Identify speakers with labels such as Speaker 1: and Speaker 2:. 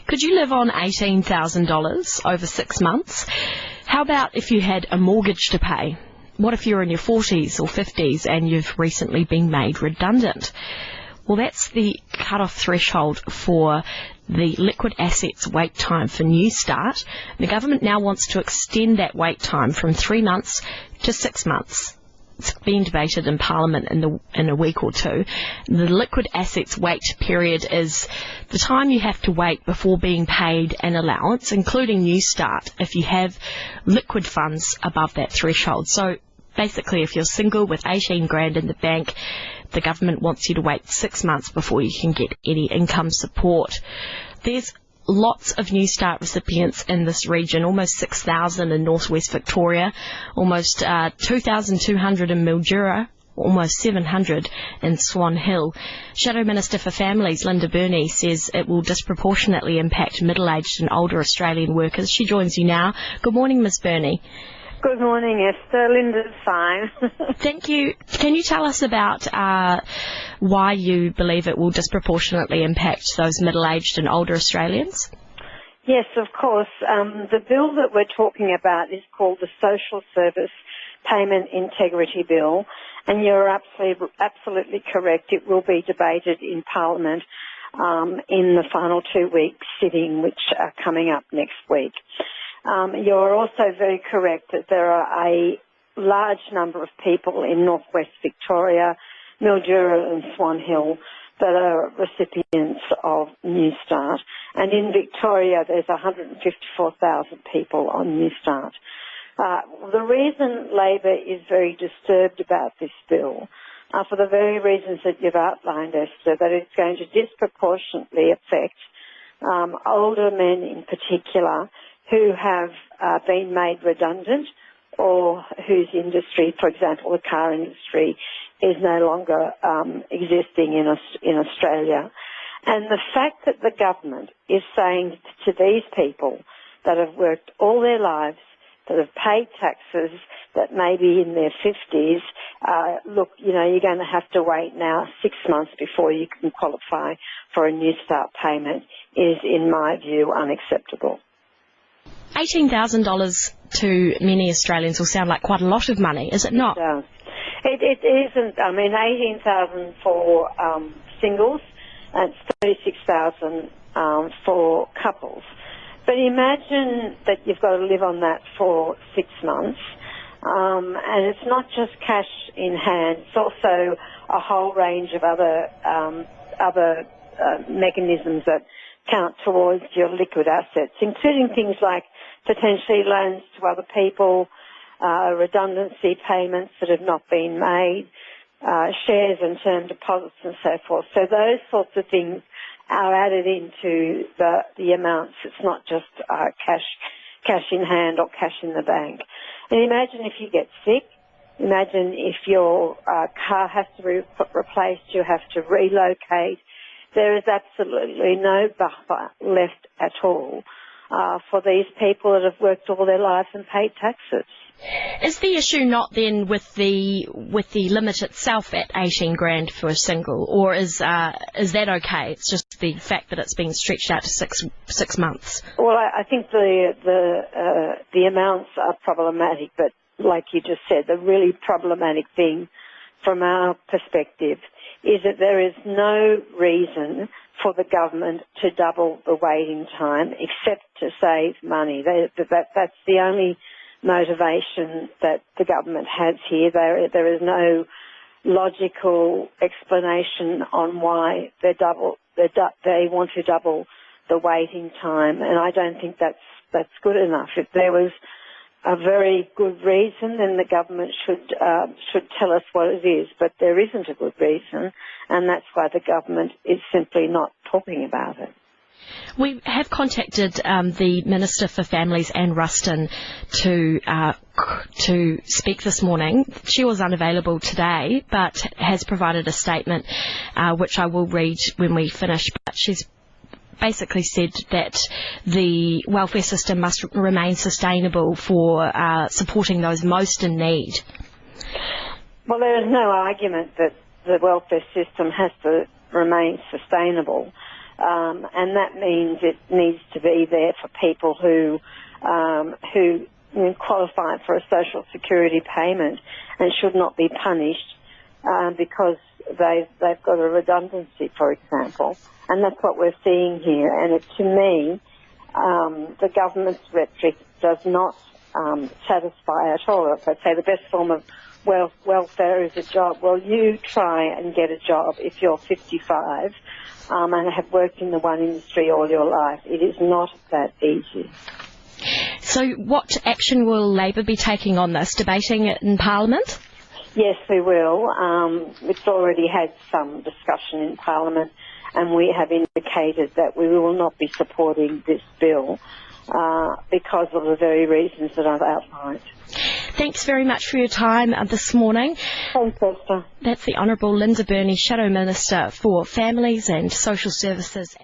Speaker 1: Could you live on $18,000 over 6 months? How about if you had a mortgage to pay? What if you're in your 40s or 50s and you've recently been made redundant? Well, that's the cut-off threshold for the liquid assets wait time for Newstart. The government now wants to extend that wait time from 3 months to 6 months. It's being debated in Parliament in a week or two. The liquid assets wait period is the time you have to wait before being paid an allowance, including Newstart, if you have liquid funds above that threshold. So basically, if you're single with 18 grand in the bank, the government wants you to wait 6 months before you can get any income support. There's lots of Newstart recipients in this region, almost 6,000 in northwest Victoria, almost 2,200 in Mildura, almost 700 in Swan Hill. Shadow Minister for Families, Burney, says it will disproportionately impact middle-aged and older Australian workers. She joins you now. Good morning, Ms Burney.
Speaker 2: Good morning, Esther. Linda's fine.
Speaker 1: Thank you. Can you tell us about why you believe it will disproportionately impact those middle-aged and older Australians?
Speaker 2: Yes, of course. The bill that we're talking about is called the Social Service Payment Integrity Bill, and you're absolutely correct. It will be debated in Parliament in the final 2 weeks sitting, which are coming up next week. You're also very correct that there are a large number of people in northwest Victoria, Mildura and Swan Hill that are recipients of Newstart. And in Victoria, there's 154,000 people on Newstart. The reason Labor is very disturbed about this bill are for the very reasons that you've outlined, Esther, that it's going to disproportionately affect older men in particular who have been made redundant or whose industry, for example, the car industry, is no longer existing in Australia. And the fact that the government is saying to these people that have worked all their lives, that have paid taxes, that may be in their 50s, look, you know, you're going to have to wait now 6 months before you can qualify for a Newstart payment is, in my view, unacceptable.
Speaker 1: $18,000 to many Australians will sound like quite a lot of money, is it not?
Speaker 2: It does. It isn't. I mean, 18,000 for singles and 36,000 for couples. But imagine that you've got to live on that for 6 months. And it's not just cash in hand. It's also a whole range of other mechanisms that count towards your liquid assets, including things like potentially loans to other people, redundancy payments that have not been made, shares and term deposits and so forth. So those sorts of things are added into the amounts. It's not just cash in hand or cash in the bank. And imagine if you get sick. Imagine if your car has to be replaced, you have to relocate. There is absolutely no buffer left at all for these people that have worked all their lives and paid taxes.
Speaker 1: Is the issue not then with the limit itself at 18 grand for a single, or is that okay? It's just the fact that it's been stretched out to six months.
Speaker 2: Well, I think the amounts are problematic, but like you just said, the really problematic thing from our perspective is that there is no reason for the government to double the waiting time except to save money. That's the only motivation that the government has here. There is no logical explanation on why they want to double the waiting time, and I don't think that's good enough. If there was a very good reason, then the government should tell us what it is, but there isn't a good reason, and that's why the government is simply not talking about it.
Speaker 1: We have contacted the Minister for Families, Anne Ruston, to speak this morning. She was unavailable today, but has provided a statement which I will read when we finish. But she's basically said that the welfare system must remain sustainable for supporting those most in need.
Speaker 2: Well, there is no argument that the welfare system has to remain sustainable. and that means it needs to be there for people who qualify for a social security payment and should not be punished because they've got a redundancy, for example. And that's what we're seeing here. And to me, the government's rhetoric does not satisfy at all. If they say the best form of welfare is a job, well, you try and get a job if you're 55 and have worked in the one industry all your life. It is not that easy.
Speaker 1: So what action will Labor be taking on this, debating it in Parliament?
Speaker 2: Yes, we will. It's already had some discussion in Parliament, and we have indicated that we will not be supporting this bill because of the very reasons that I've outlined.
Speaker 1: Thanks very much for your time this morning.
Speaker 2: Thanks, Esther.
Speaker 1: That's the Honourable Linda Burney, Shadow Minister for Families and Social Services.